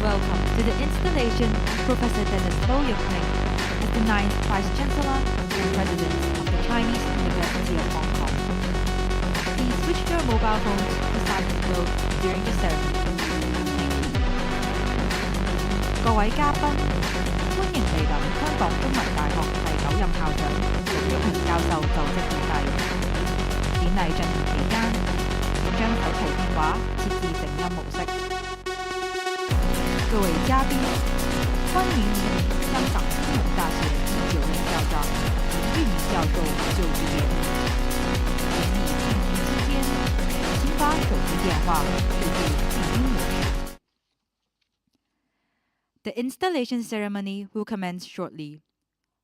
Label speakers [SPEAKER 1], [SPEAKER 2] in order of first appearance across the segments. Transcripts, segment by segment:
[SPEAKER 1] Welcome to the installation of Professor Lu煜明as the 9th Vice Chancellor and President of the Chinese University of Hong Kong. Please switch your mobile phones to silent mode during the ceremony. Thank you. 各位嘉賓，歡迎莅臨香港中文大學第九任校長盧煜明教授就職典禮。典禮進行期間，請將手提電話設置靜音模式。各位嘉賓，歡迎莅臨香港中文大學第九任校長盧煜明教授就職典禮。典禮進行期間，請把手機電話設置靜音模式。The installation ceremony will commence shortly.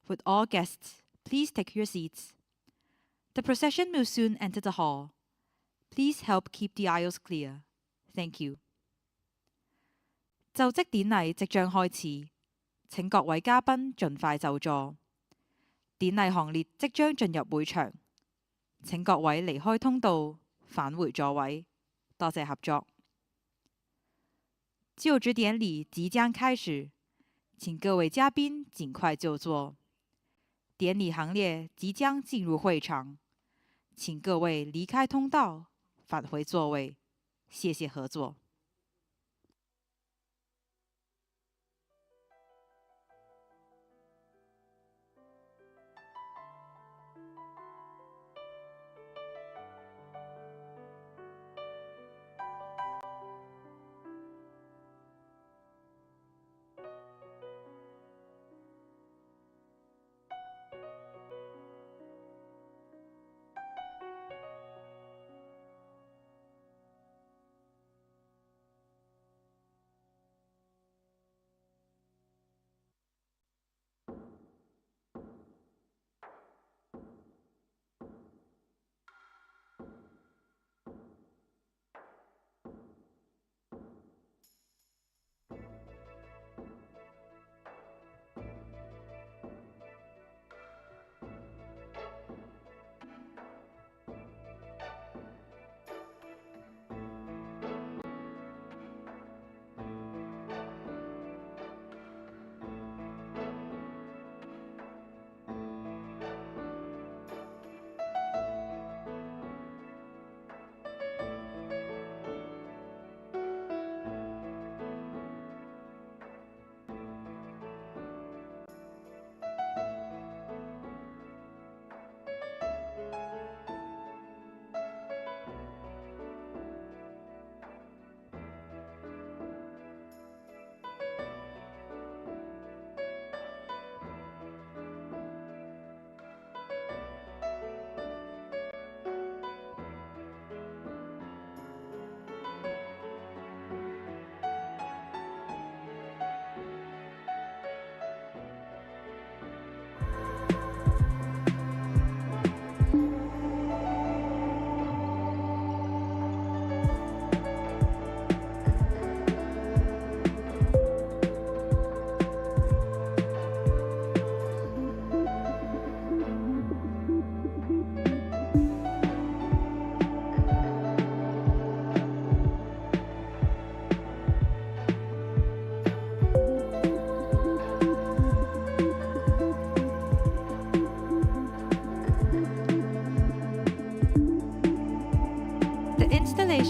[SPEAKER 1] Would all guests please take your seats? The procession will soon enter the hall. Please help keep the aisles clear. Thank you. 就職典禮即將開始，請各位嘉賓盡快就座。典禮行列即將進入會場，請各位離開通道，返回座位。多謝合作。就職典禮即將開始，請各位嘉賓盡快就座。典禮行列即將進入會場，請各位離開通道，返回座位。謝謝合作。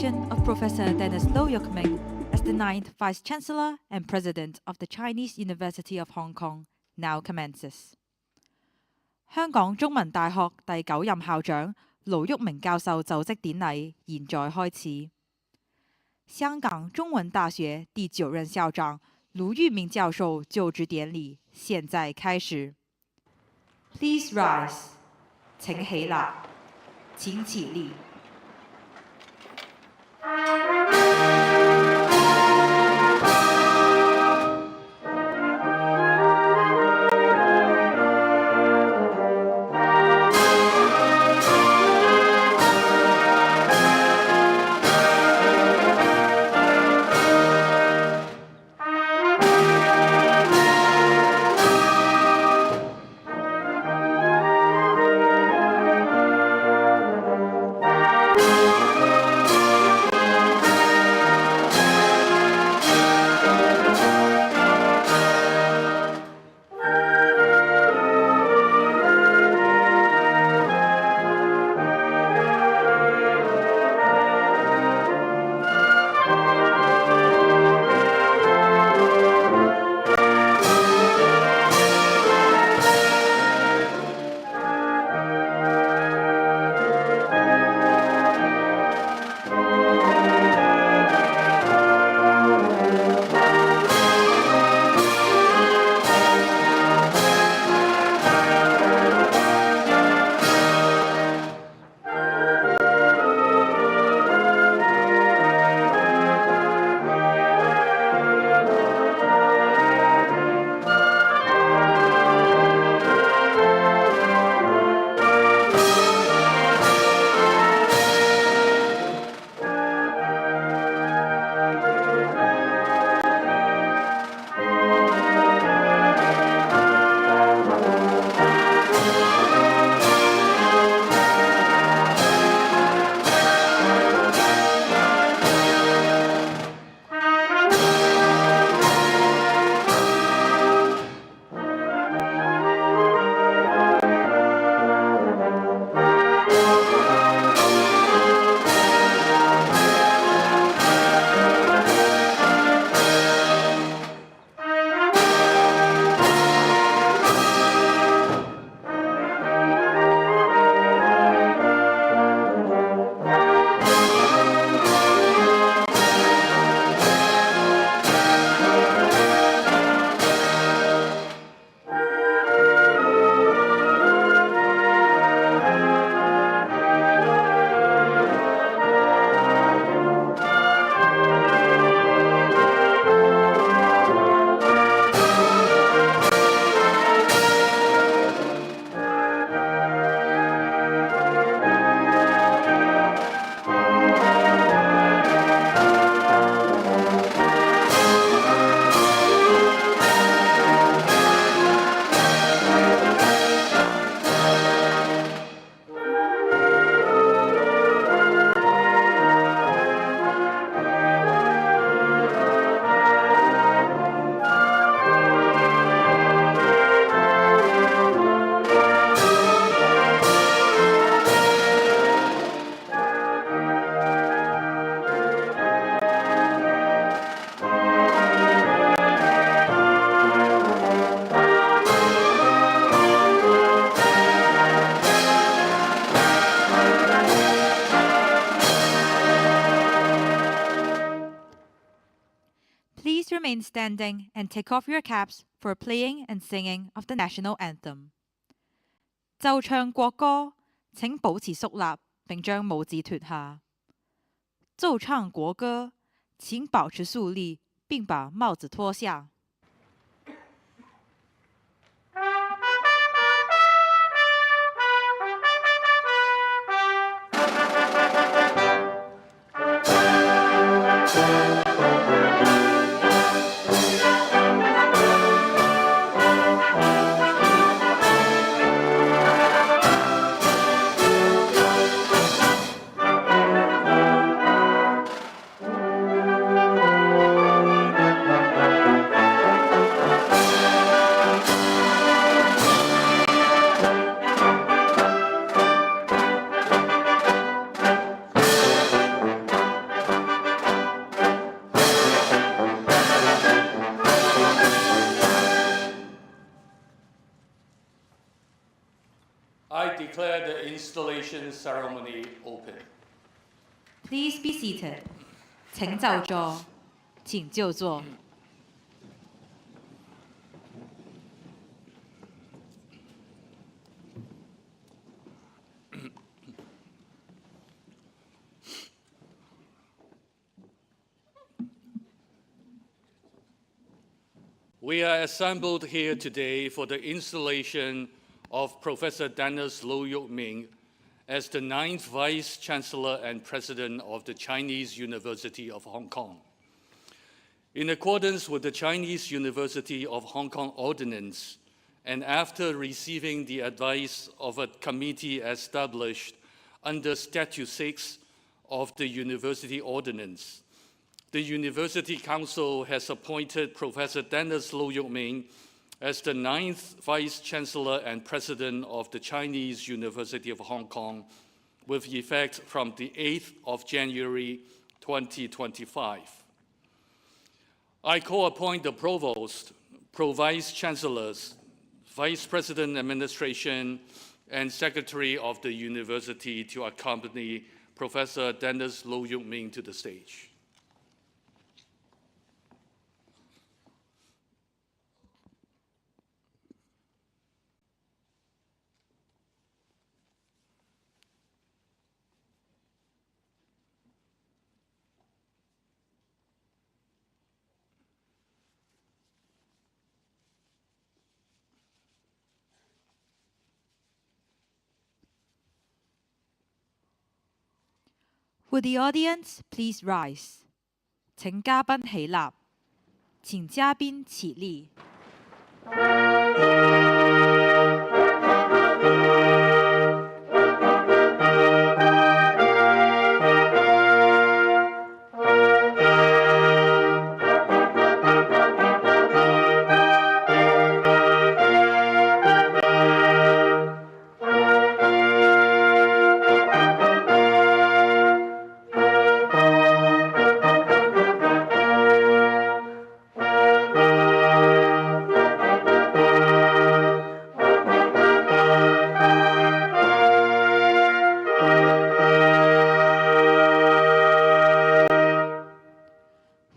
[SPEAKER 1] Of Professor Lu煜明as the 9th Vice Chancellor and President of the Chinese University of Hong Kong now commences. 香港中文大學第九任校長盧煜明教授就職典禮現在開始。香港中文大學第九任校長盧煜明教授就職典禮現在開始。Please rise， 請起立，請起立。Please remain standing and take off your caps for playing and singing of the national anthem. 奏唱國歌，請保持肅立並將帽子脫下。奏唱國歌，請保持肅立並把帽子脫下。
[SPEAKER 2] I declare the installation ceremony open.
[SPEAKER 1] Please be seated. 請就座，請就座。
[SPEAKER 2] We are assembled here today for the installation of Professor Dennis Luo Ming as the 9th Vice Chancellor and President of the Chinese University of Hong Kong. In accordance with the Chinese University of Hong Kong Ordinance, and after receiving the advice of a committee established under Statute 6 of the University Ordinance, the University Council has appointed Professor Dennis Luo Ming as the 9th Vice Chancellor and President of the Chinese University of Hong Kong with effect from the 8th of January 2025. I co-appoint the Provost, Pro-Vice Chancellors, Vice President Administration, and Secretary of the University to accompany Professor Dennis Luo Ming to the stage.
[SPEAKER 1] Would the audience please rise? 請嘉賓起立，請嘉賓起立。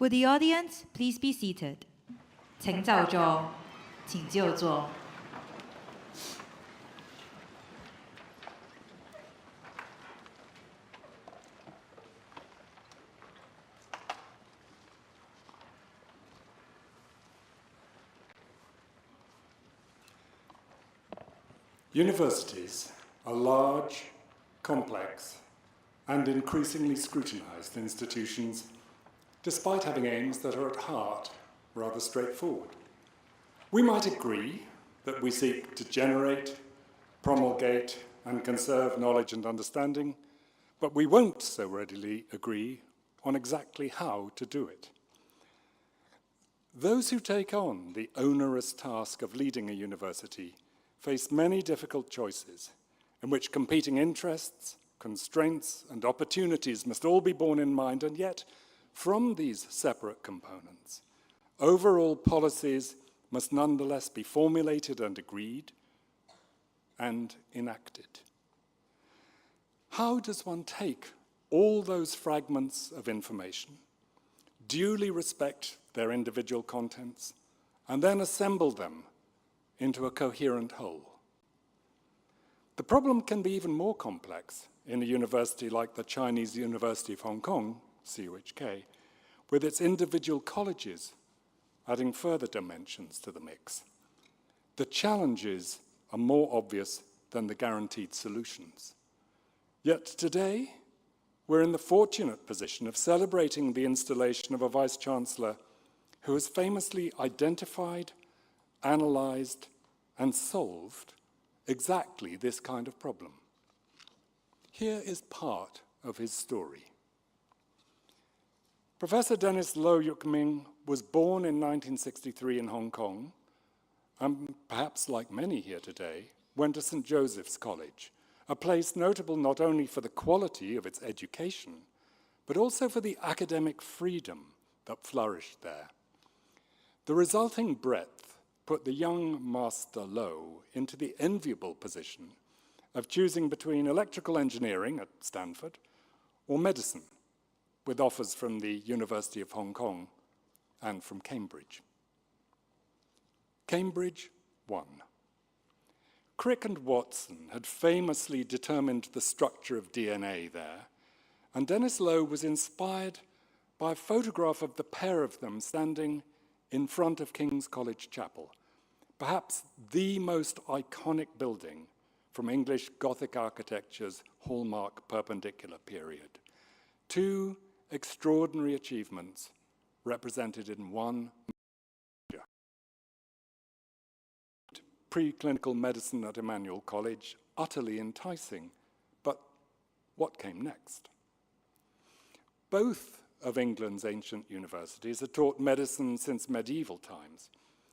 [SPEAKER 1] Would the audience please be seated? 請就座，請就座。
[SPEAKER 3] Universities are large, complex, and increasingly scrutinized institutions, despite having aims that are at heart rather straightforward. We might agree that we seek to generate, promulgate, and conserve knowledge and understanding, but we won't so readily agree on exactly how to do it. Those who take on the onerous task of leading a university face many difficult choices in which competing interests, constraints, and opportunities must all be borne in mind, and yet, from these separate components, overall policies must nonetheless be formulated and agreed and enacted. How does one take all those fragments of information, duly respect their individual contents, and then assembled them into a coherent whole. The problem can be even more complex in a university like the Chinese University of Hong Kong, CUHK, with its individual colleges adding further dimensions to the mix. The challenges are more obvious than the guaranteed solutions. Yet today, we're in the fortunate position of celebrating the installation of a Vice-Chancellor who has famously identified, analysed, and solved exactly this kind of problem. Here is part of his story. Professor Dennis Low Ming was born in 1963 in Hong Kong, and perhaps like many here today, went to St. Joseph's College, a place notable not only for the quality of its education, but also for the academic freedom that flourished there. The resulting breadth put the young Master Low into the enviable position of choosing between electrical engineering at Stanford or medicine, with offers from the University of Hong Kong and from Cambridge. Cambridge won. Crick and Watson had famously determined the structure of DNA there, and Dennis Low was inspired by a photograph of the pair of them standing in front of King's College Chapel, perhaps the most iconic building from English Gothic architecture's hallmark Perpendicular period. Two extraordinary achievements represented in one measure. Preclinical medicine at Emmanuel College, utterly enticing, but what came next? Both of England's ancient universities had taught medicine since medieval times,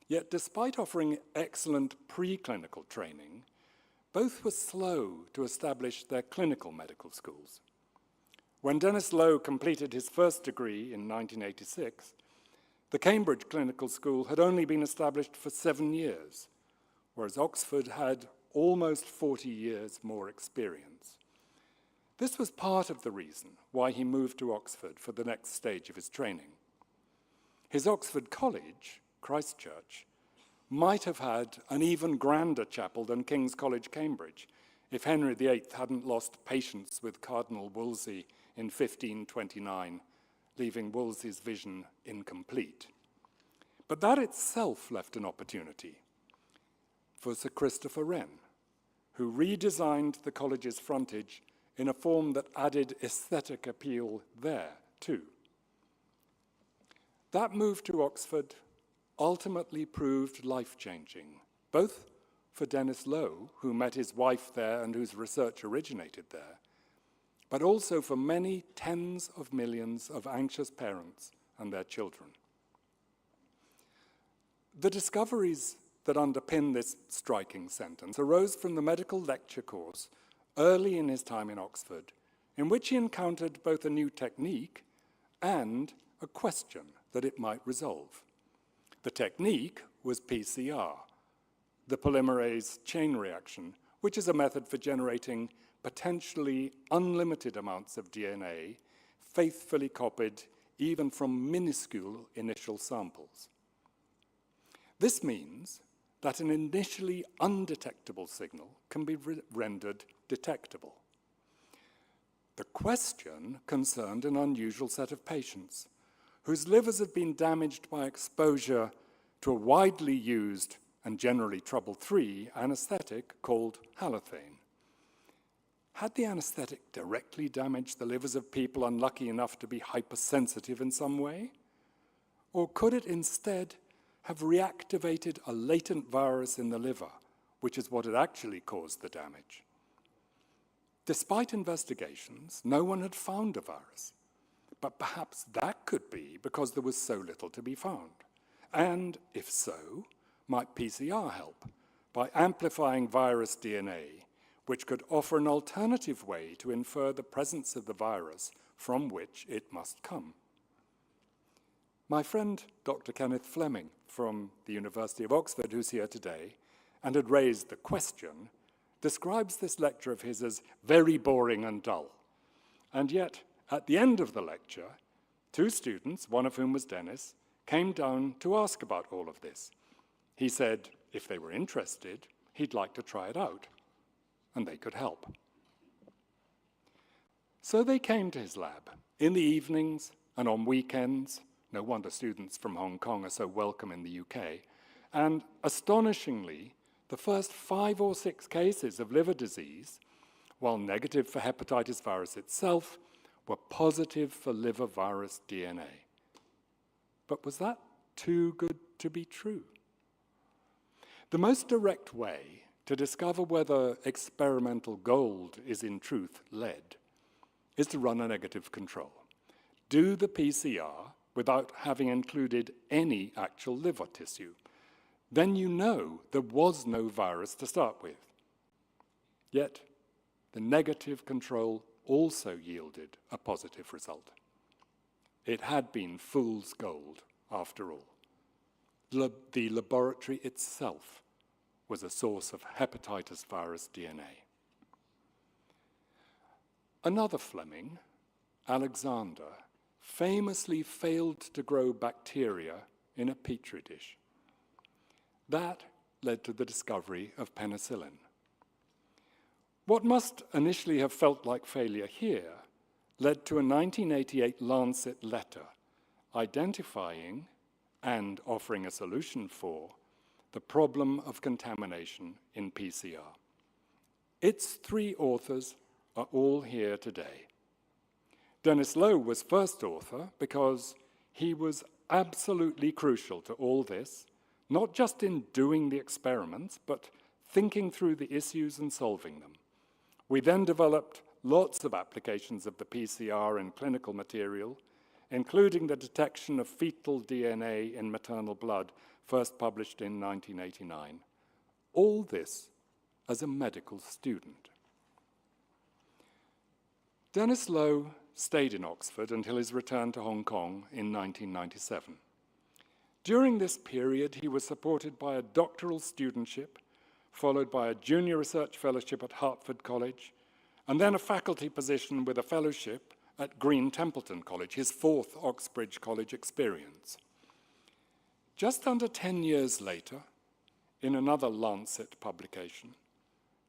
[SPEAKER 3] yet despite offering excellent preclinical training, both were slow to establish their clinical medical schools. When Dennis Low completed his first degree in 1986, the Cambridge Clinical School had only been established for 7 years, whereas Oxford had almost 40 years more experience. This was part of the reason why he moved to Oxford for the next stage of his training. His Oxford College, Christchurch, might have had an even grander chapel than King's College, Cambridge, if Henry VIII hadn't lost patience with Cardinal Wolsey in 1529, leaving Wolsey's vision incomplete. But that itself left an opportunity for Sir Christopher Wren, who redesigned the college's frontage in a form that added aesthetic appeal there too. That move to Oxford ultimately proved life-changing, both for Dennis Low, who met his wife there and whose research originated there, but also for many tens of millions of anxious parents and their children. The discoveries that underpin this striking sentence arose from the medical lecture course early in his time in Oxford, in which he encountered both a new technique and a question that it might resolve. The technique was PCR, the polymerase chain reaction, which is a method for generating potentially unlimited amounts of DNA, faithfully copied even from minuscule initial samples. This means that an initially undetectable signal can be rendered detectable. The question concerned an unusual set of patients whose livers had been damaged by exposure to a widely used and generally trouble-free anesthetic called halothane. Had the anesthetic directly damaged the livers of people unlucky enough to be hypersensitive in some way? Or could it instead have reactivated a latent virus in the liver, which is what had actually caused the damage? Despite investigations, no one had found a virus, but perhaps that could be because there was so little to be found. And if so, might PCR help by amplifying virus DNA, which could offer an alternative way to infer the presence of the virus from which it must come? My friend, Dr. Kenneth Fleming from the University of Oxford, who's here today, and had raised the question, describes this lecture of his as very boring and dull. And yet, at the end of the lecture, two students, one of whom was Dennis, came down to ask about all of this. He said if they were interested, he'd like to try it out, and they could help. So they came to his lab in the evenings and on weekends. No wonder students from Hong Kong are so welcome in the UK. And astonishingly, the first 5 or 6 cases of liver disease, while negative for hepatitis virus itself, were positive for liver virus DNA. But was that too good to be true? The most direct way to discover whether experimental gold is in truth lead is to run a negative control. Do the PCR without having included any actual liver tissue. Then you know there was no virus to start with. Yet, the negative control also yielded a positive result. It had been fool's gold, after all. The laboratory itself was a source of hepatitis virus DNA. Another Fleming, Alexander, famously failed to grow bacteria in a petri dish. That led to the discovery of penicillin. What must initially have felt like failure here led to a 1988 Lancet letter identifying and offering a solution for the problem of contamination in PCR. Its 3 authors are all here today. Denis Lowe was first author because he was absolutely crucial to all this, not just in doing the experiments, but thinking through the issues and solving them. We then developed lots of applications of the PCR in clinical material, including the detection of fetal DNA in maternal blood, first published in 1989. All this as a medical student. Denis Lowe stayed in Oxford until his return to Hong Kong in 1997. During this period, he was supported by a doctoral studentship, followed by a junior research fellowship at Hertford College, and then a faculty position with a fellowship at Green Templeton College, his 4th Oxbridge College experience. Just under 10 years later, in another Lancet publication,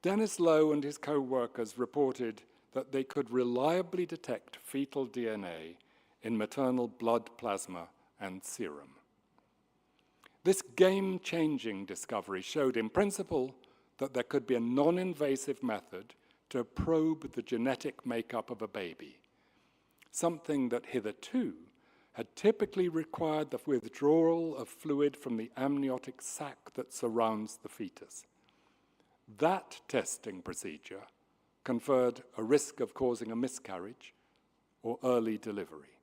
[SPEAKER 3] Denis Lowe and his co-workers reported that they could reliably detect fetal DNA in maternal blood plasma and serum. This game-changing discovery showed in principle that there could be a non-invasive method to probe the genetic makeup of a baby, something that hitherto had typically required the withdrawal of fluid from the amniotic sac that surrounds the fetus. That testing procedure conferred a risk of causing a miscarriage or early delivery.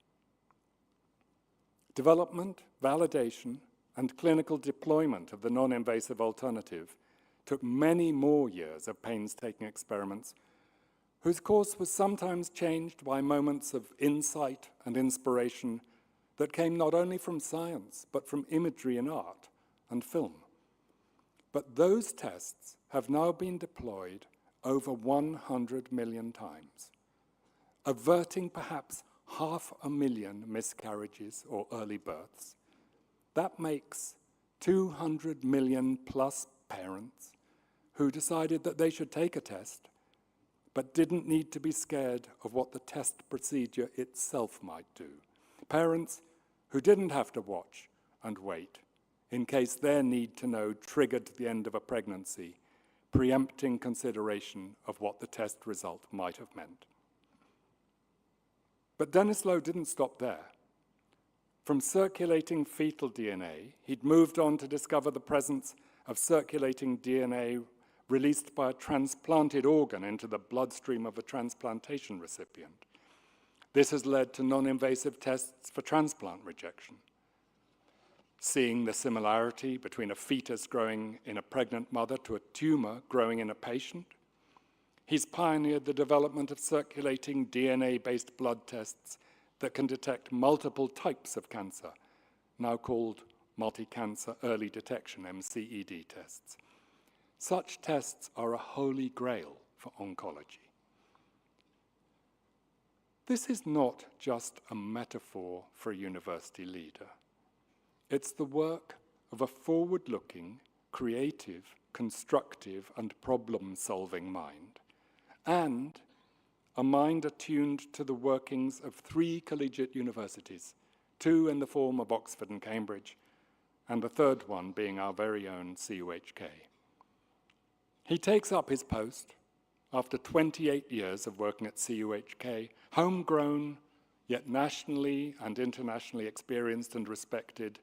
[SPEAKER 3] Development, validation, and clinical deployment of the non-invasive alternative took many more years of painstaking experiments, whose course was sometimes changed by moments of insight and inspiration that came not only from science, but from imagery in art and film. But those tests have now been deployed over 100 million times, averting perhaps 500,000 miscarriages or early births. That makes 200 million plus parents who decided that they should take a test, but didn't need to be scared of what the test procedure itself might do. Parents who didn't have to watch and wait in case their need to know triggered the end of a pregnancy, preempting consideration of what the test result might have meant. But Denis Lowe didn't stop there. From circulating fetal DNA, he'd moved on to discover the presence of circulating DNA released by a transplanted organ into the bloodstream of a transplantation recipient. This has led to non-invasive tests for transplant rejection. Seeing the similarity between a fetus growing in a pregnant mother to a tumor growing in a patient, he's pioneered the development of circulating DNA-based blood tests that can detect multiple types of cancer, now called multi-cancer early detection, MCED tests. Such tests are a holy grail for oncology. This is not just a metaphor for a university leader. It's the work of a forward-looking, creative, constructive, and problem-solving mind, and a mind attuned to the workings of 3 collegiate universities, 2 in the form of Oxford and Cambridge, and the third one being our very own CUHK. He takes up his post after 28 years of working at CUHK, homegrown, yet nationally and internationally experienced and respected,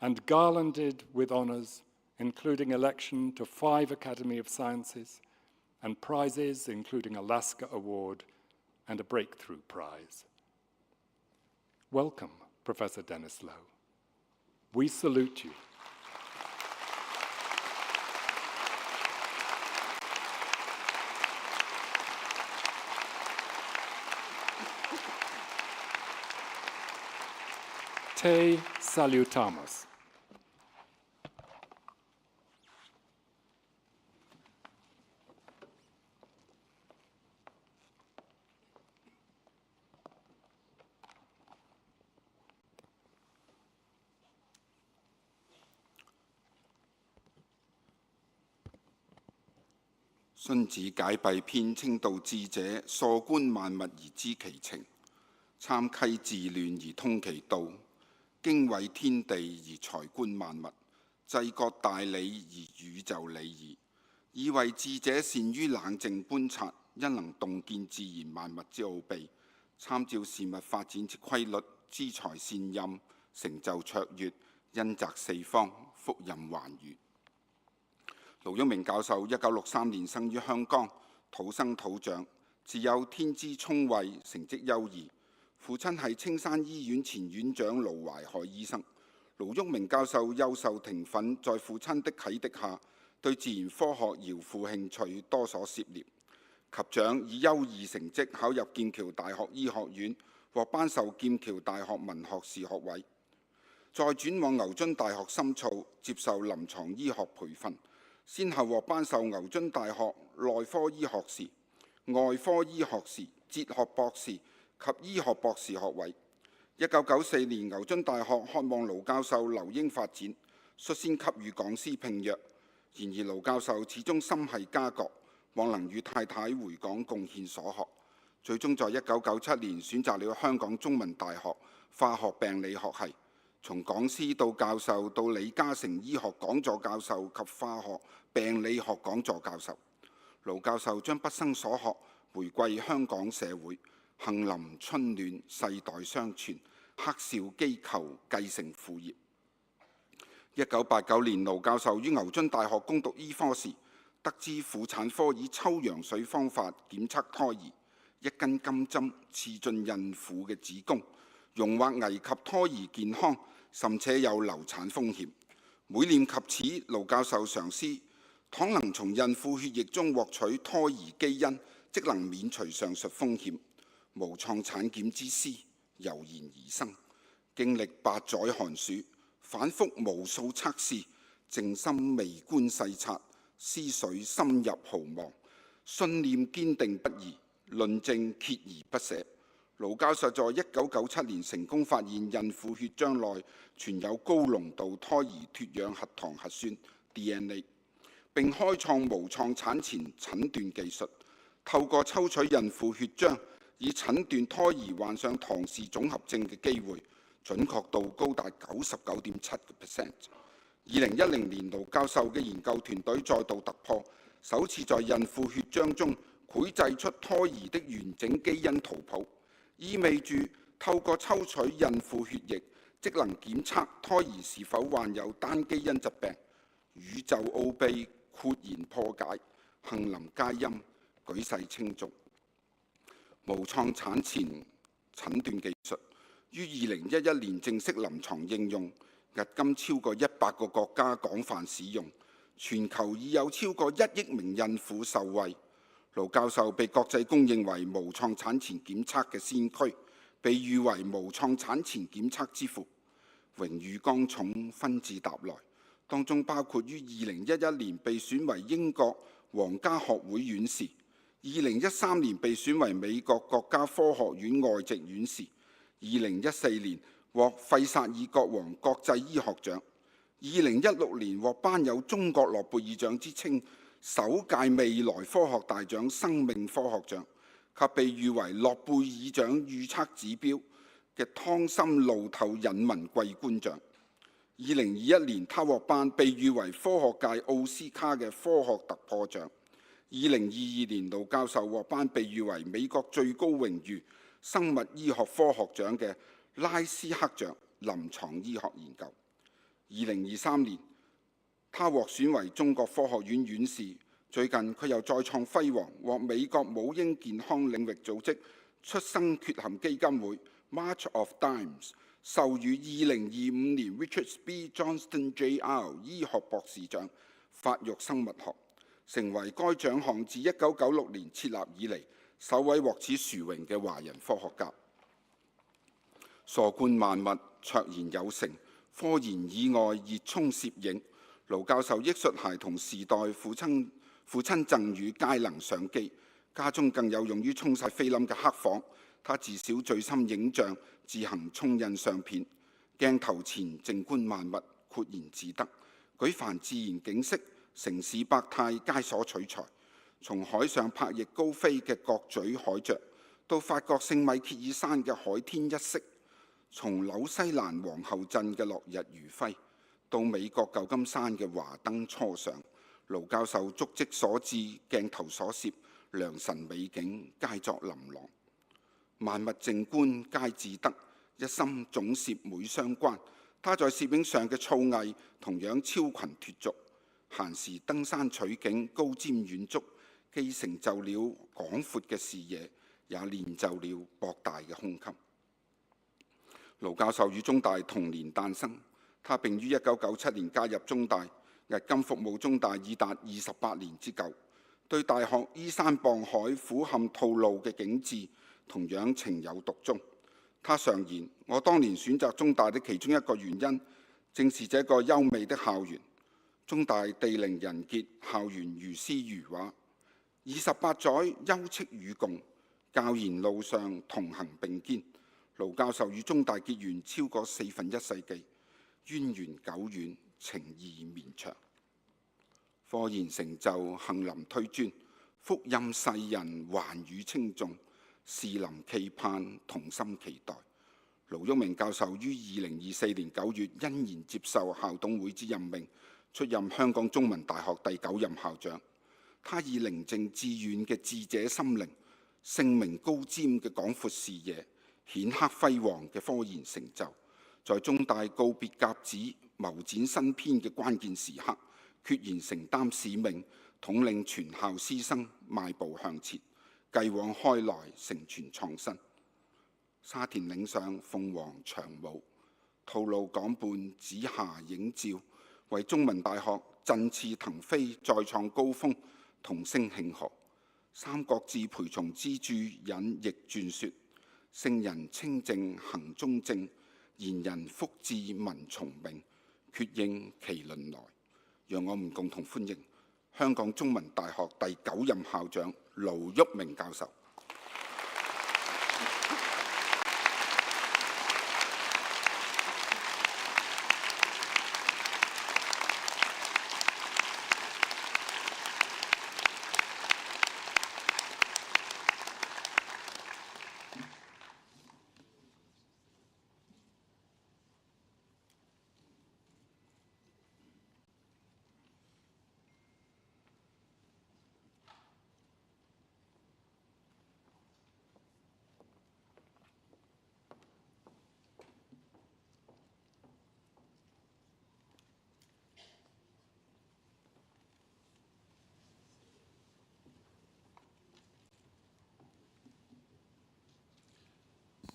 [SPEAKER 3] and garlanded with honours, including election to 5 Academy of Sciences, and prizes including a Lasker Award and a Breakthrough Prize. Welcome, Professor Dennis Low. We salute you. Te salutamus.
[SPEAKER 4] 荀子解弊篇稱道智者，疏觀萬物而知其情，參溪治亂而通其道，經緯天地而才觀萬物，濟國大理而宇宙理矣。以為智者善於冷靜觀察，因能洞見自然萬物之奧秘，參照事物發展之規律，知才善任，成就卓越，恩澤四方，福蔭寰宇。盧煜明教授1963年生於香港，土生土長，自幼天資聰慧，成績優異。父親係青山醫院前院長盧懷海醫生。盧煜明教授幼受庭訓，在父親的啟迪下，對自然科學饒富興趣，多所涉獵。及長以優異成績考入劍橋大學醫學院，獲頒授劍橋大學文學士學位。再轉往牛津大學深造，接受臨床醫學培訓。先後獲頒授牛津大學內科醫學士、外科醫學士、哲學博士及醫學博士學位。1994年，牛津大學渴望盧教授留英發展，率先給予講師聘約。然而，盧教授始終心繫家國，望能與太太回港貢獻所學。最終在1997年選擇了香港中文大學化學病理學系。從講師到教授，到李嘉誠醫學講座教授及化學病理學講座教授，盧教授將畢生所學回歸香港社會，杏林春暖，世代相傳，克兆機構繼承父業。1989年，盧教授於牛津大學攻讀醫科時，得知婦產科以抽羊水方法檢測胎兒，一根金針刺進孕婦嘅子宮，容或危及胎兒健康，甚且有流產風險。每念及此，盧教授常思，倘能從孕婦血液中獲取胎兒基因，即能免除上述風險。無創產檢之思油然而生。經歷8載寒暑，反覆無數測試，靜心微觀細察，思緒深入毫芒，信念堅定不移，論證鍥而不捨。盧教授在1997年成功發現孕婦血漿內存有高濃度胎兒脱氧核糖核酸 DNA， 並開創無創產前診斷技術，透過抽取孕婦血漿，以診斷胎兒患上唐氏綜合症嘅機會，準確度高達 99.7%。2010年，盧教授嘅研究團隊再度突破，首次在孕婦血漿中繪製出胎兒的完整基因圖譜，意味住透過抽取孕婦血液，即能檢測胎兒是否患有單基因疾病。宇宙奧秘豁然破解，杏林佳音，舉世稱頌。無創產前診斷技術於2011年正式臨床應用，迄今超過100個國家廣泛使用，全球已有超過1億名孕婦受惠。盧教授被國際公認為無創產前檢測嘅先驅，被譽為無創產前檢測之父。榮譽光重紛至沓來，當中包括於2011年被選為英國皇家學會院士，2013年被選為美國國家科學院外籍院士，2014年獲費薩爾國王國際醫學獎。2016年獲頒有中國諾貝爾獎之稱，首屆未來科學大獎生命科學獎，及被譽為諾貝爾獎預測指標嘅湯森路透引文桂冠獎。2021年，他獲頒被譽為科學界奧斯卡嘅科學突破獎。2022年，盧教授獲頒被譽為美國最高榮譽生物醫學科學獎嘅拉斯克獎臨床醫學研究。2023年，他獲選為中國科學院院士。最近佢又再創輝煌，獲美國母嬰健康領域組織出生缺陷基金會 March of Dimes 授予2025年 Richard B. Johnston Jr. 醫學博士獎，發育生物學，成為該獎項自1996年設立以嚟首位獲此殊榮嘅華人科學家。傻冠萬物，卓然有成，科研以外熱衷攝影。盧教授憶述孩童時代父親贈予佳能相機，家中更有用於沖洗菲林嘅黑房。他自小醉心影像，自行沖印相片，鏡頭前靜觀萬物，豁然自得。舉凡自然景色、城市百態皆所取材，從海上拍翼高飛嘅角咀海雀，到法國聖米歇爾山嘅海天一色，從紐西蘭皇后鎮嘅落日餘暉，到美國舊金山嘅華燈初上，盧教授足跡所至，鏡頭所攝，良辰美景皆作琳琅。萬物靜觀皆自得，一心總攝每相關。他在攝影上嘅造詣同樣超群脫俗，閒時登山取景，高瞻遠矚，既成就了廣闊嘅視野，也練就了博大嘅胸襟。盧教授與中大同年誕生，他並於1997年加入中大，日今服務中大已達28年之久，對大學依山傍海、俯瞰吐露嘅景致同樣情有獨鍾。他常言：我當年選擇中大的其中一個原因，正是這個優美的校園。中大地靈人傑，校園如詩如畫。28載休戚與共，教研路上同行並肩。盧教授與中大結緣超過1/4世紀，淵源久遠，情義綿長。科研成就杏林推專，福蔭世人寰宇稱頌。士林期盼，同心期待。盧煜明教授於2024年9月欣然接受校董會之任命，出任香港中文大學第9任校長。他以寧靜致遠嘅智者心靈、聖明高瞻嘅廣闊視野、顯赫輝煌嘅科研成就，在中大告別甲子、謀展新篇嘅關鍵時刻，決然承擔使命，統領全校師生邁步向前。繼往開來，成全創新。沙田嶺上鳳凰長舞，吐露港畔紫霞映照，為中文大學振翅騰飛，再創高峰，同聲慶賀。三國志陪從之著引譯傳說，聖人清靜行中正，賢人福至民從命，決應其倫來。讓我們共同歡迎香港中文大學第9任校長盧煜明教授。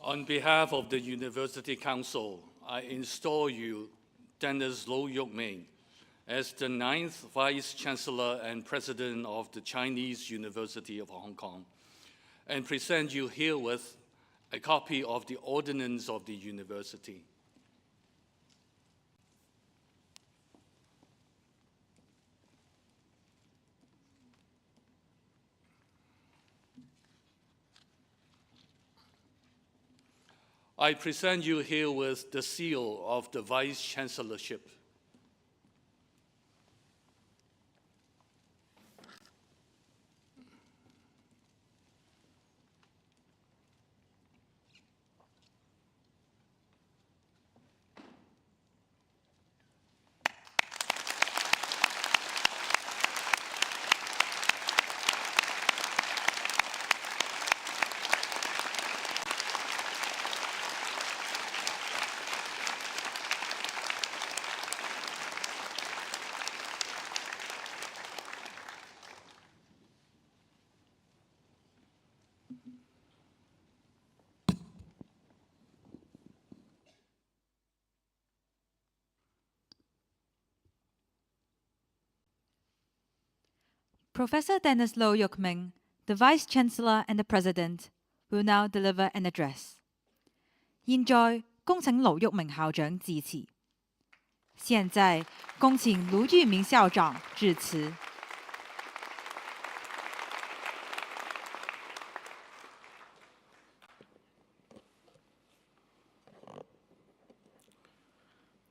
[SPEAKER 2] On behalf of the University Council, I install you, Dennis Low Yuk-ming, as the 9th Vice Chancellor and President of the Chinese University of Hong Kong, and present you herewith a copy of the Ordinance of the University. I present you herewith the seal of the Vice Chancellorship.
[SPEAKER 1] Professor Dennis Low Yuk Ming, the Vice Chancellor and the President, will now deliver an address. 現在恭請盧煜明校長致辭。現在恭請盧煜明校長致辭。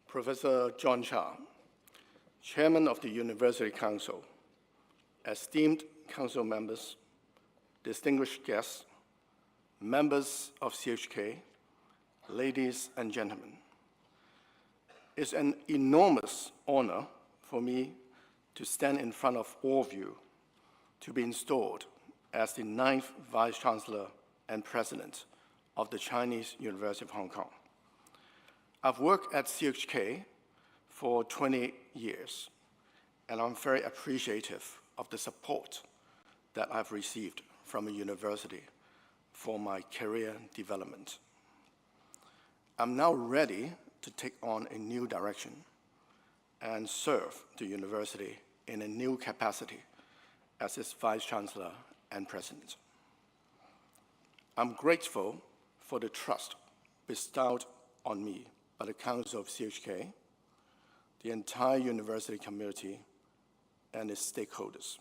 [SPEAKER 5] Professor John Cha, Chairman of the University Council, esteemed council members, distinguished guests, members of CHK, ladies and gentlemen. It's an enormous honor for me to stand in front of all of you to be installed as the 9th Vice Chancellor and President of the Chinese University of Hong Kong. I've worked at CHK for 20 years, and I'm very appreciative of the support that I've received from a university for my career development. I'm now ready to take on a new direction and serve the university in a new capacity as its Vice Chancellor and President. I'm grateful for the trust bestowed on me by the Council of CHK, the entire university community, and its stakeholders.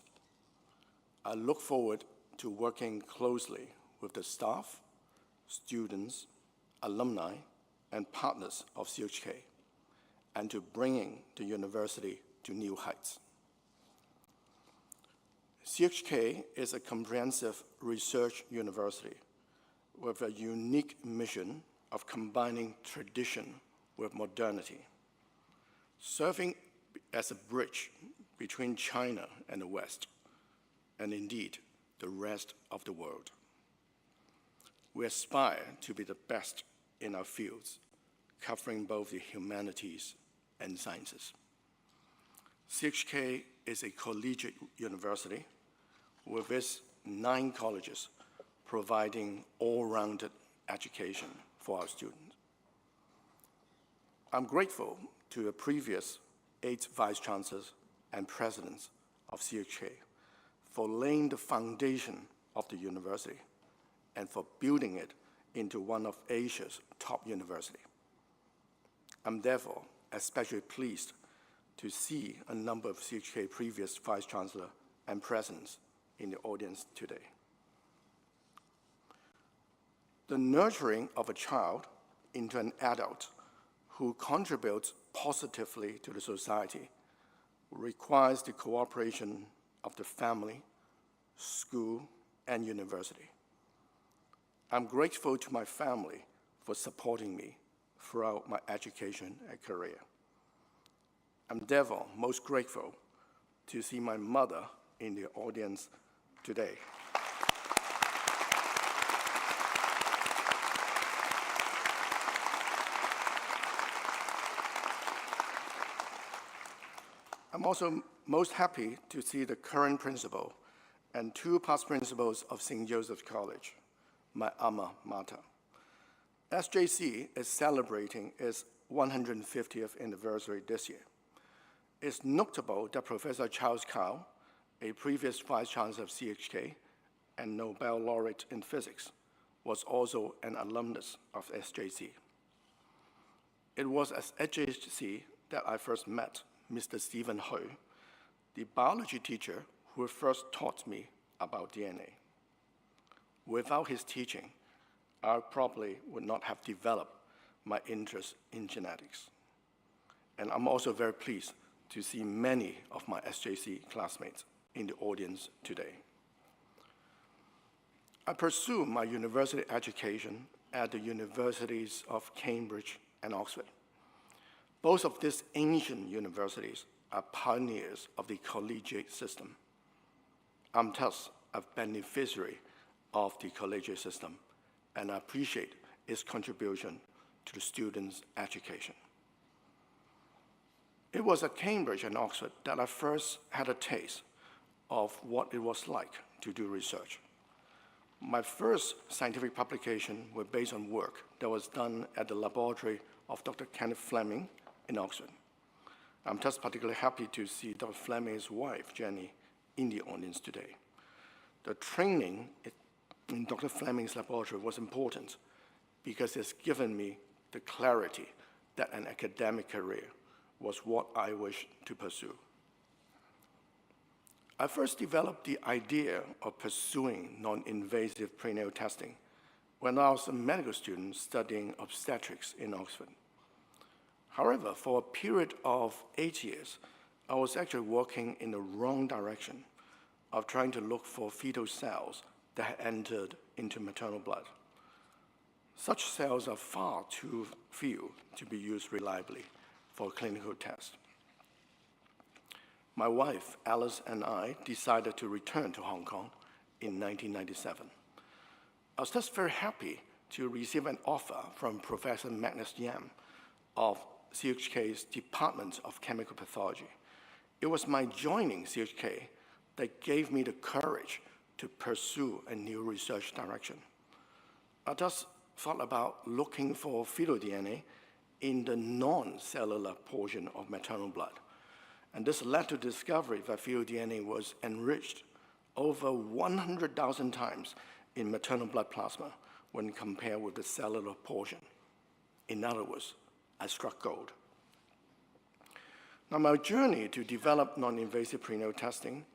[SPEAKER 5] I look forward to working closely with the staff, students, alumni, and partners of CHK, and to bringing the university to new heights. CHK is a comprehensive research university with a unique mission of combining tradition with modernity, serving as a bridge between China and the West, and indeed the rest of the world. We aspire to be the best in our fields, covering both the humanities and sciences. CHK is a collegiate university with its 9 colleges providing all-rounded education for our students. I'm grateful to the previous 8 vice chancellors and presidents of CHK for laying the foundation of the university and for building it into one of Asia's top universities. I'm therefore especially pleased to see a number of CHK previous vice chancellor and presidents in the audience today. The nurturing of a child into an adult who contributes positively to the society requires the cooperation of the family, school, and university. I'm grateful to my family for supporting me throughout my education and career. I'm therefore most grateful to see my mother in the audience today. I'm also most happy to see the current principal and 2 past principals of St. Joseph's College, my alma mater. SJC is celebrating its 150th anniversary this year. It's notable that Professor Charles Kao, a previous Vice Chancellor of CHK and Nobel laureate in physics, was also an alumnus of SJC. It was at SJC that I first met Mr. Stephen Ho, the biology teacher who first taught me about DNA. Without his teaching, I probably would not have developed my interest in genetics. And I'm also very pleased to see many of my SJC classmates in the audience today. I pursued my university education at the universities of Cambridge and Oxford. Both of these ancient universities are pioneers of the collegiate system. I'm thus a beneficiary of the collegiate system, and I appreciate its contribution to the students' education. It was at Cambridge and Oxford that I first had a taste of what it was like to do research. My first scientific publication was based on work that was done at the laboratory of Dr. Kenneth Fleming in Oxford. I'm just particularly happy to see Dr. Fleming's wife, Jenny, in the audience today. The training in Dr. Fleming's laboratory was important because it's given me the clarity that an academic career was what I wished to pursue. I first developed the idea of pursuing non-invasive prenatal testing when I was a medical student studying obstetrics in Oxford. However, for a period of 8 years, I was actually working in the wrong direction of trying to look for fetal cells that had entered into maternal blood. Such cells are far too few to be used reliably for a clinical test. My wife, Alice, and I decided to return to Hong Kong in 1997. I was just very happy to receive an offer from Professor Magnus Yam of CHK's Department of Chemical Pathology. It was my joining CHK that gave me the courage to pursue a new research direction. I just thought about looking for fetal DNA in the non-cellular portion of maternal blood. And this led to the discovery that fetal DNA was enriched over 100,000 times in maternal blood plasma when compared with the cellular portion. In other words, I struck gold. Now, my journey to develop non-invasive prenatal testing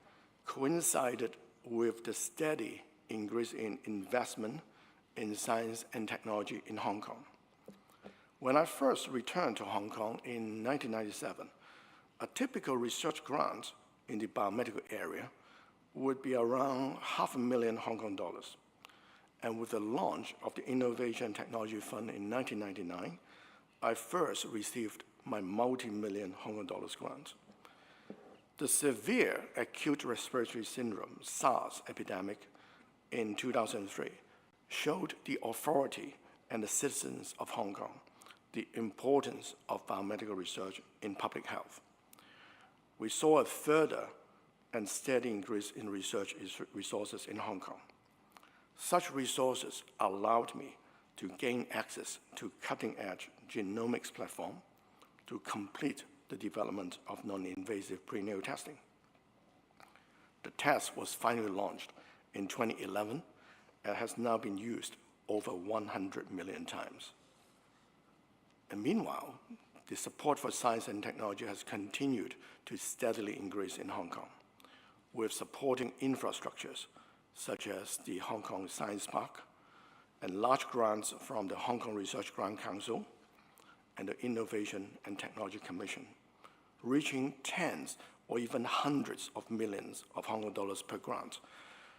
[SPEAKER 5] coincided with the steady increase in investment in science and technology in Hong Kong. When I first returned to Hong Kong in 1997, a typical research grant in the biomedical area would be around $500,000 Hong Kong dollars. And with the launch of the Innovation Technology Fund in 1999, I first received my multi-million Hong Kong dollars grant. The severe acute respiratory syndrome, SARS epidemic in 2003 showed the authority and the citizens of Hong Kong the importance of biomedical research in public health. We saw a further and steady increase in research resources in Hong Kong. Such resources allowed me to gain access to cutting-edge genomics platform to complete the development of non-invasive prenatal testing. The test was finally launched in 2011 and has now been used over 100 million times. And meanwhile, the support for science and technology has continued to steadily increase in Hong Kong, with supporting infrastructures such as the Hong Kong Science Park and large grants from the Hong Kong Research Grant Council and the Innovation and Technology Commission, reaching tens or even hundreds of millions of Hong Kong dollars per grant.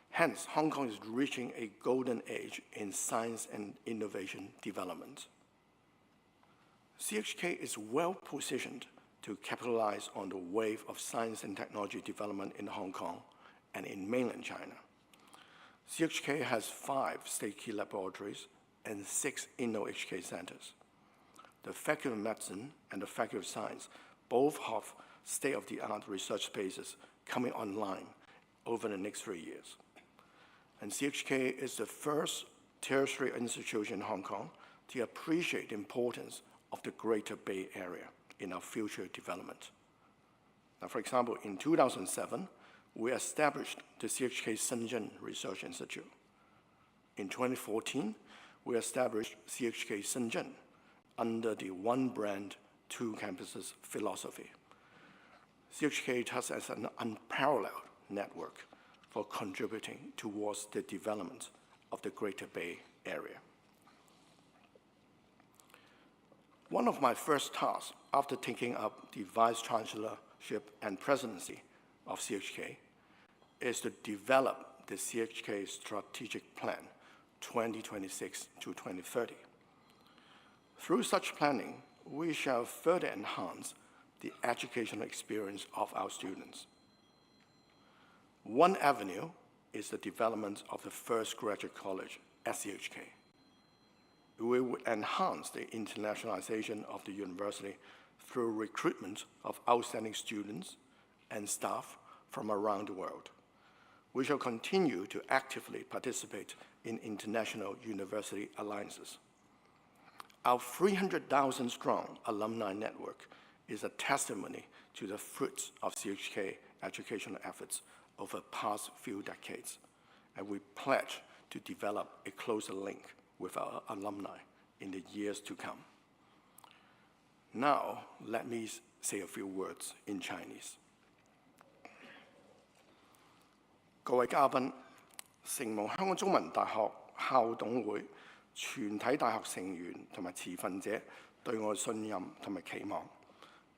[SPEAKER 5] Hence, Hong Kong is reaching a golden age in science and innovation development. CHK is well positioned to capitalize on the wave of science and technology development in Hong Kong and in mainland China. CHK has 5 state key laboratories and 6 InnoHK centers. The Faculty of Medicine and the Faculty of Science both have state-of-the-art research spaces coming online over the next 3 years. And CHK is the first tertiary institution in Hong Kong to appreciate the importance of the Greater Bay Area in our future development. Now, for example, in 2007, we established the CHK Shenzhen Research Institute. In 2014, we established CHK Shenzhen under the one brand, two campuses philosophy. CHK thus has an unparalleled network for contributing towards the development of the Greater Bay Area. One of my first tasks after taking up the Vice Chancellorship and Presidency of CHK is to develop the CHK Strategic Plan 2026 to 2030. Through such planning, we shall further enhance the educational experience of our students. One avenue is the development of the first graduate college at CHK. We would enhance the internationalization of the university through recruitment of outstanding students and staff from around the world. We shall continue to actively participate in international university alliances. Our 300,000-strong alumni network is a testimony to the fruits of CHK educational efforts over the past few decades, and we pledge to develop a closer link with our alumni in the years to come. Now, let me say a few words in Chinese. 各位嘉賓，承蒙香港中文大學校董會、全體大學成員同埋持份者對我嘅信任同埋期望，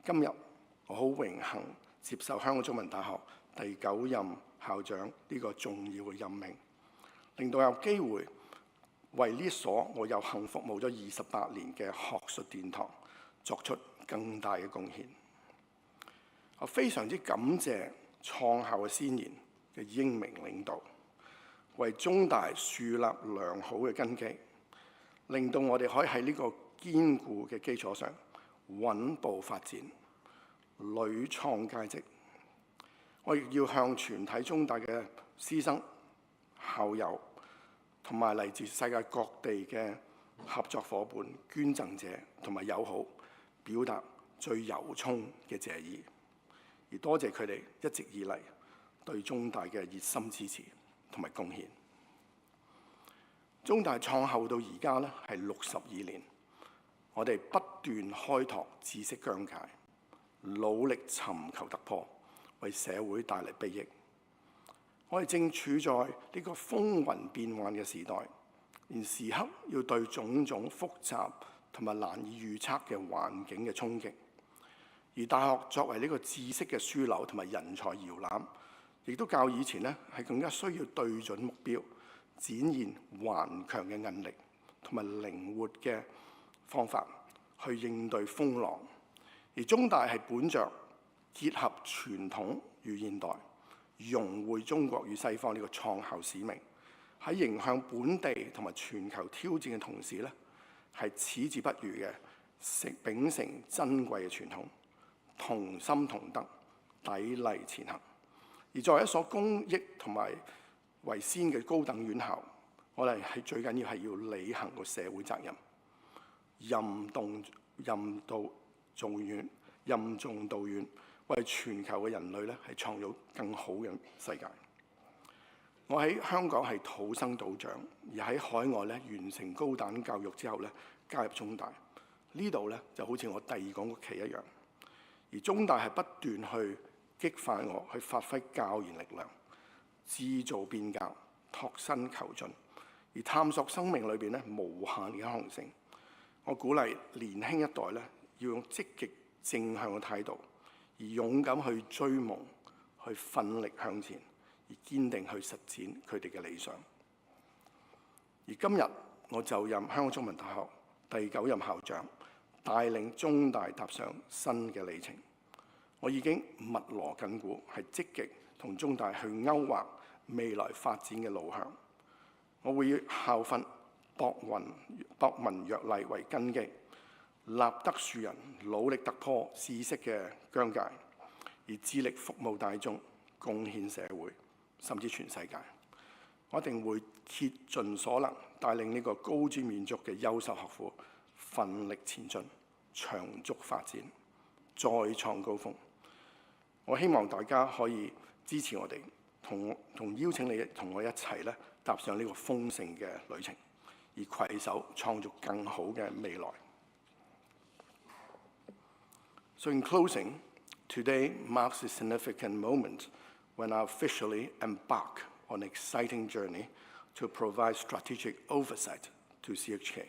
[SPEAKER 5] 今日我好榮幸接受香港中文大學第9任校長呢個重要嘅任命，令到有機會為呢所我有幸服務咗28年嘅學術殿堂作出更大嘅貢獻。我非常之感謝創校嘅先賢嘅英明領導，為中大樹立良好嘅根基，令到我哋可以喺呢個堅固嘅基礎上穩步發展，屢創佳績。我亦要向全體中大嘅師生、校友同埋嚟自世界各地嘅合作伙伴、捐贈者同埋友好，表達最由衷嘅謝意，而多謝佢哋一直以嚟對中大嘅熱心支持同埋貢獻。中大創校到而家咧係62年，我哋不斷開拓知識疆界，努力尋求突破，為社會帶嚟裨益。我哋正處在呢個風雲變幻嘅時代，而時刻要對種種複雜同埋難以預測嘅環境嘅衝擊。而大學作為呢個知識嘅樞紐同埋人才搖籃，亦都較以前咧係更加需要對準目標，展現頑強嘅韌力同埋靈活嘅方法去應對風浪。而中大係本着結合傳統與現代，融匯中國與西方呢個創校使命，喺迎向本地同埋全球挑戰嘅同時咧，係矢志不渝嘅秉承珍貴嘅傳統，同心同德，砥礪前行。而作為一所公益同埋為先嘅高等院校，我哋係最緊要係要履行個社會責任，任重道遠，為全球嘅人類咧係創造更好嘅世界。我喺香港係土生土長，而喺海外咧完成高等教育之後咧加入中大，呢度咧就好似我第二個屋企一樣。而中大係不斷去激發我去發揮教研力量，製造變革，拓新求進，而探索生命裏邊咧無限嘅可能性。我鼓勵年輕一代咧要用積極正向嘅態度，而勇敢去追夢，去奮力向前，而堅定去實踐佢哋嘅理想。而今日我就任香港中文大學第9任校長，帶領中大踏上新嘅里程。我已經密鑼緊鼓，係積極同中大去勾畫未來發展嘅路向。我會以校訓博文約勵為根基，立德樹人，努力突破知識嘅疆界，而致力服務大眾，貢獻社會，甚至全世界。我一定會竭盡所能，帶領呢個高瞻遠矚嘅優秀學府，奮力前進，長足發展，再創高峰。我希望大家可以支持我哋，同邀請你同我一齊咧踏上呢個豐盛嘅旅程，而攜手創造更好嘅未來。So in closing, today marks a significant moment when I officially embark on an exciting journey to provide strategic oversight to CHK,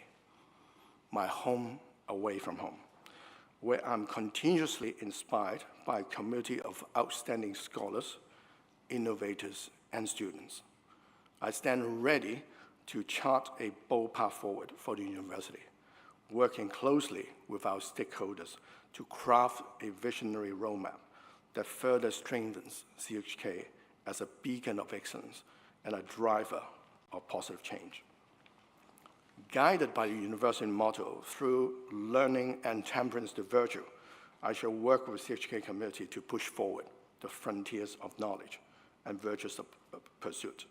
[SPEAKER 5] my home away from home, where I'm continuously inspired by a community of outstanding scholars, innovators, and students. I stand ready to chart a bold path forward for the university, working closely with our stakeholders to craft a visionary roadmap that further strengthens CHK as a beacon of excellence and a driver of positive change. Guided by the university motto, through learning and temperance to virtue, I shall work with the CHK community to push forward the frontiers of knowledge and virtuous pursuit.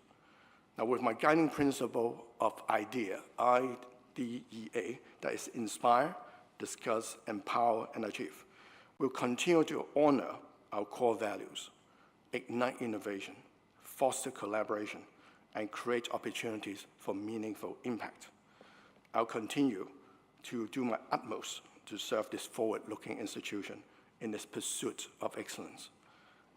[SPEAKER 5] Now, with my guiding principle of IDEA, I-D-E-A, that is inspire, discuss, empower, and achieve, we'll continue to honor our core values, ignite innovation, foster collaboration, and create opportunities for meaningful impact. I'll continue to do my utmost to serve this forward-looking institution in its pursuit of excellence.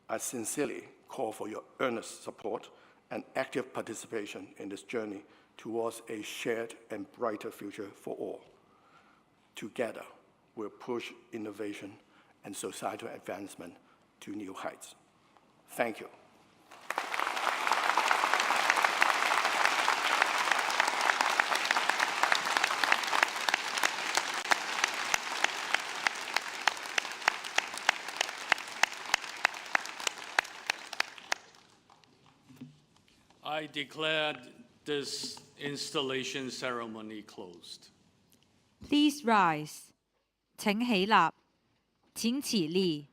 [SPEAKER 5] I sincerely call for your earnest support and active participation in this journey towards a shared and brighter future for all. Together, we'll push innovation and societal advancement to new heights. Thank you.
[SPEAKER 2] I declare this installation ceremony closed.
[SPEAKER 1] Please rise. 請起立，請起立。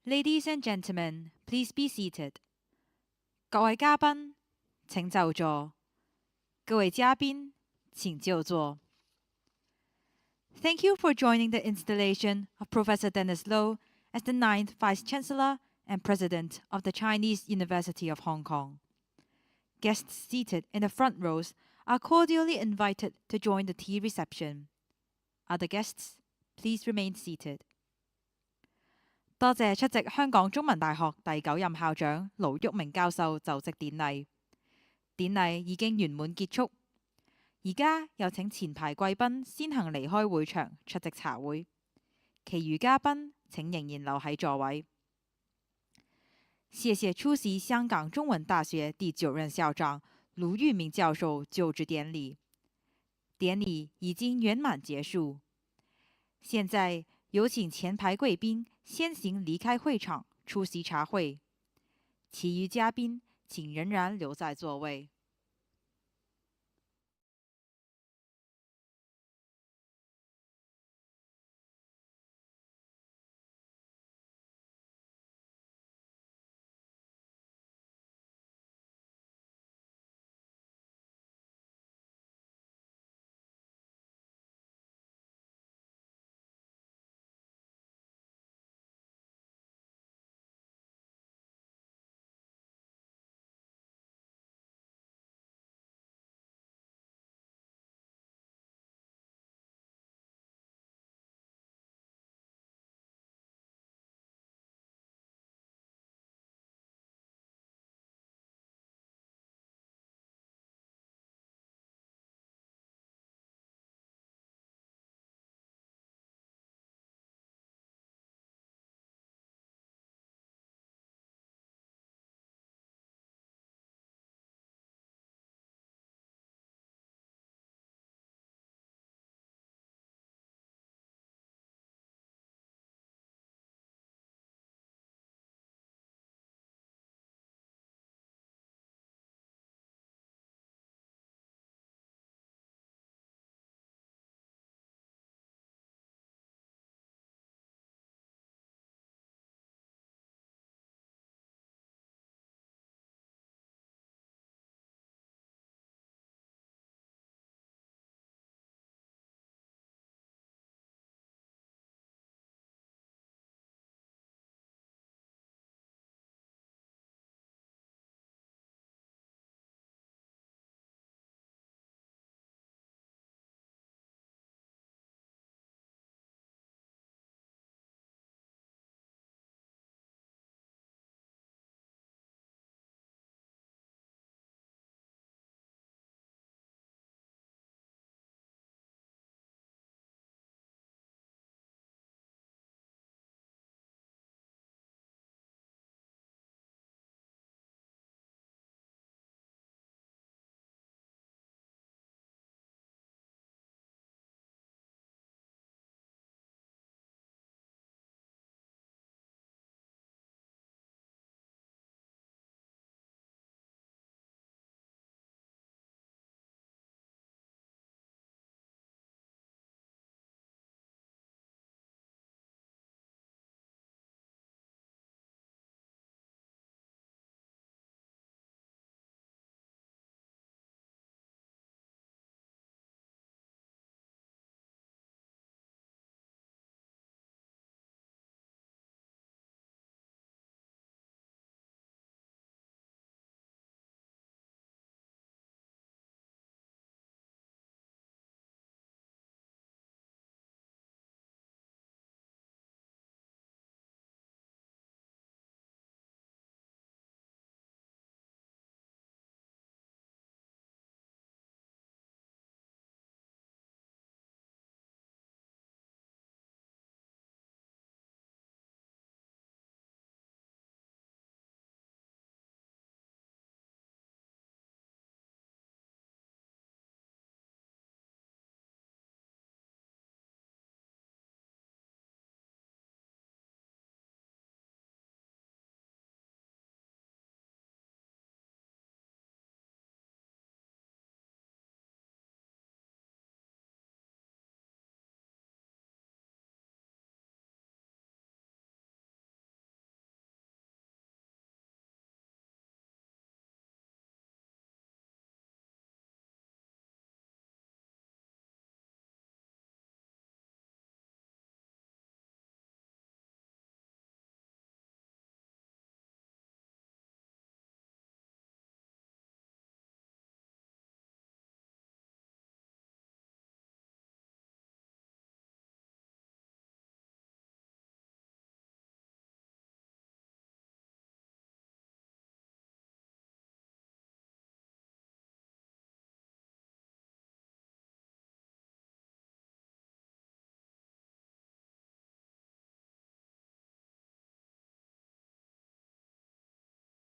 [SPEAKER 1] Ladies and gentlemen, please be seated. 各位嘉賓，請就座。各位嘉賓，請就座。Thank you for joining the installation of Professor Dennis Lo as the 9th Vice-Chancellor and President of the Chinese University of Hong Kong. Guests seated in the front rows are cordially invited to join the tea reception. Other guests, please remain seated. 多謝出席香港中文大學第9任校長盧煜明教授就職典禮。典禮已經圓滿結束，而家有請前排貴賓先行離開會場出席茶會，其餘嘉賓請仍然留喺座位。謝謝出席香港中文大學第9任校長盧煜明教授就職典禮。典禮已經圓滿結束，現在有請前排貴賓先行離開會場出席茶會，其餘嘉賓請仍然留在座位。